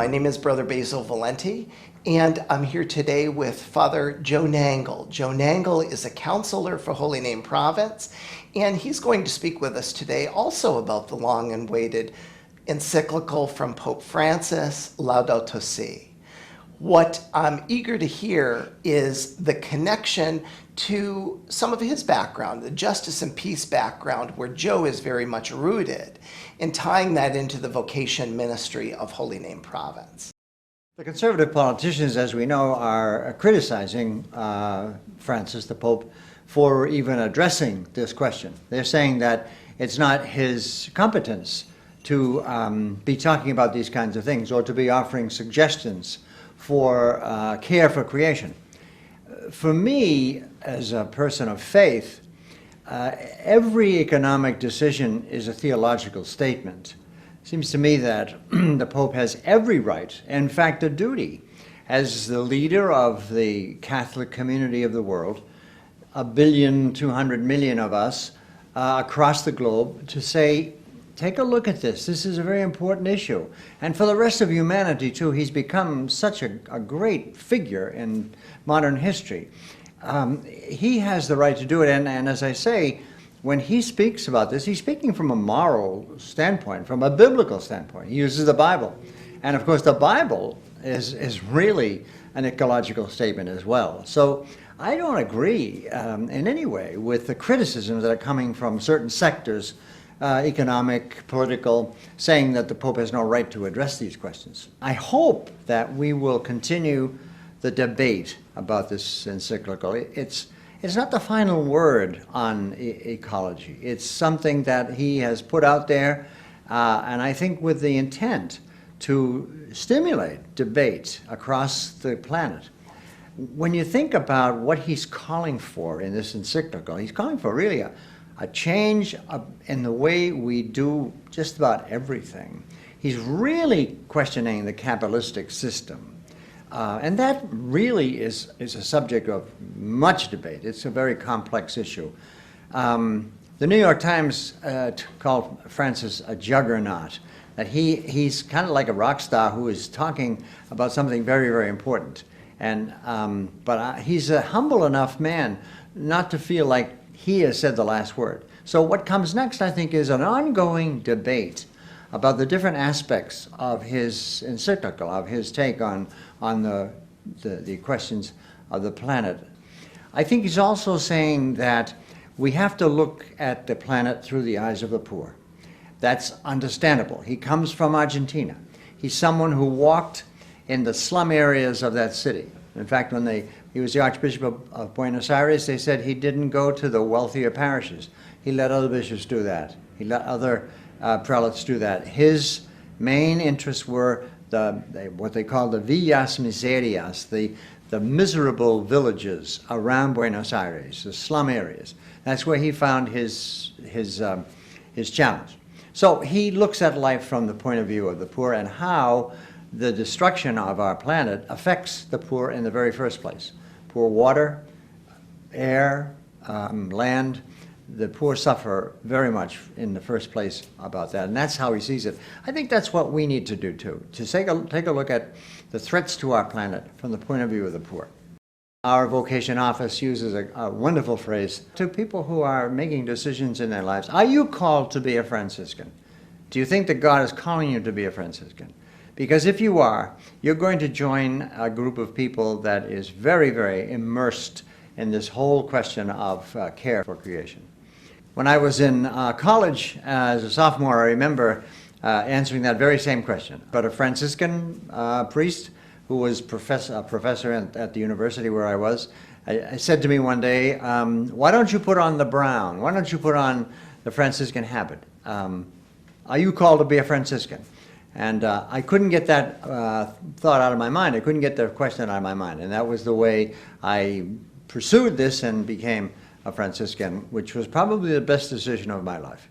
name is Brother Basil Valenti, and I'm here today with Father Joe Nangle. Joe Nangle is a counselor for Holy Name Province, and he's going to speak with us today also about the long and awaited encyclical from Pope Francis, Laudato Si. What I'm eager to hear is the connection to some of his background, the justice and peace background, where Joe is very much rooted, and tying that into the vocation ministry of Holy Name Province. The conservative politicians, as we know, are criticizing Francis, the Pope, for even addressing this question. They're saying that it's not his competence to be talking about these kinds of things or to be offering suggestions for care for creation. For me, as a person of faith, every economic decision is a theological statement. It seems to me that the Pope has every right, in fact a duty, as the leader of the Catholic community of the world, 1,200,000,000 of us across the globe, to say, take a look at this. This is a very important issue. And for the rest of humanity, too, he's become such a great figure in modern history. He has the right to do it. And as I say, when he speaks about this, he's speaking from a moral standpoint, from a biblical standpoint. He uses the Bible. And of course, the Bible is really an ecological statement as well. So I don't agree in any way with the criticisms that are coming from certain sectors, economic, political, saying that the Pope has no right to address these questions. I hope that we will continue the debate about this encyclical. It's not the final word on ecology. It's something that he has put out there, and I think with the intent to stimulate debate across the planet. When you think about what he's calling for in this encyclical, he's calling for really a change in the way we do just about everything. He's really questioning the Kabbalistic system. And that really is a subject of much debate. It's a very complex issue. The New York Times called Francis a juggernaut, that he's kind of like a rock star who is talking about something very, very important. And, but he's a humble enough man not to feel like he has said the last word. So what comes next, I think, is an ongoing debate about the different aspects of his encyclical, of his take on the questions of the planet. I think he's also saying that we have to look at the planet through the eyes of the poor. That's understandable. He comes from Argentina. He's someone who walked in the slum areas of that city. In fact, when he was the Archbishop of Buenos Aires, they said he didn't go to the wealthier parishes. He let other bishops do that. He let other prelates do that. His main interests were what they call the villas miserias, the miserable villages around Buenos Aires, the slum areas. That's where he found his challenge. So he looks at life from the point of view of the poor and how the destruction of our planet affects the poor in the very first place. Poor water, air, land. The poor suffer very much in the first place about that, and that's how he sees it. I think that's what we need to do too, to take a look at the threats to our planet from the point of view of the poor. Our vocation office uses a wonderful phrase to people who are making decisions in their lives. Are you called to be a Franciscan? Do you think that God is calling you to be a Franciscan? Because if you are, you're going to join a group of people that is very, very immersed in this whole question of care for creation. When I was in college as a sophomore, I remember answering that very same question. But a Franciscan priest who was a professor at the university where I was, I said to me one day, why don't you put on the brown? Why don't you put on the Franciscan habit? Are you called to be a Franciscan? And I couldn't get that thought out of my mind. I couldn't get the question out of my mind. And that was the way I pursued this and became a Franciscan, which was probably the best decision of my life.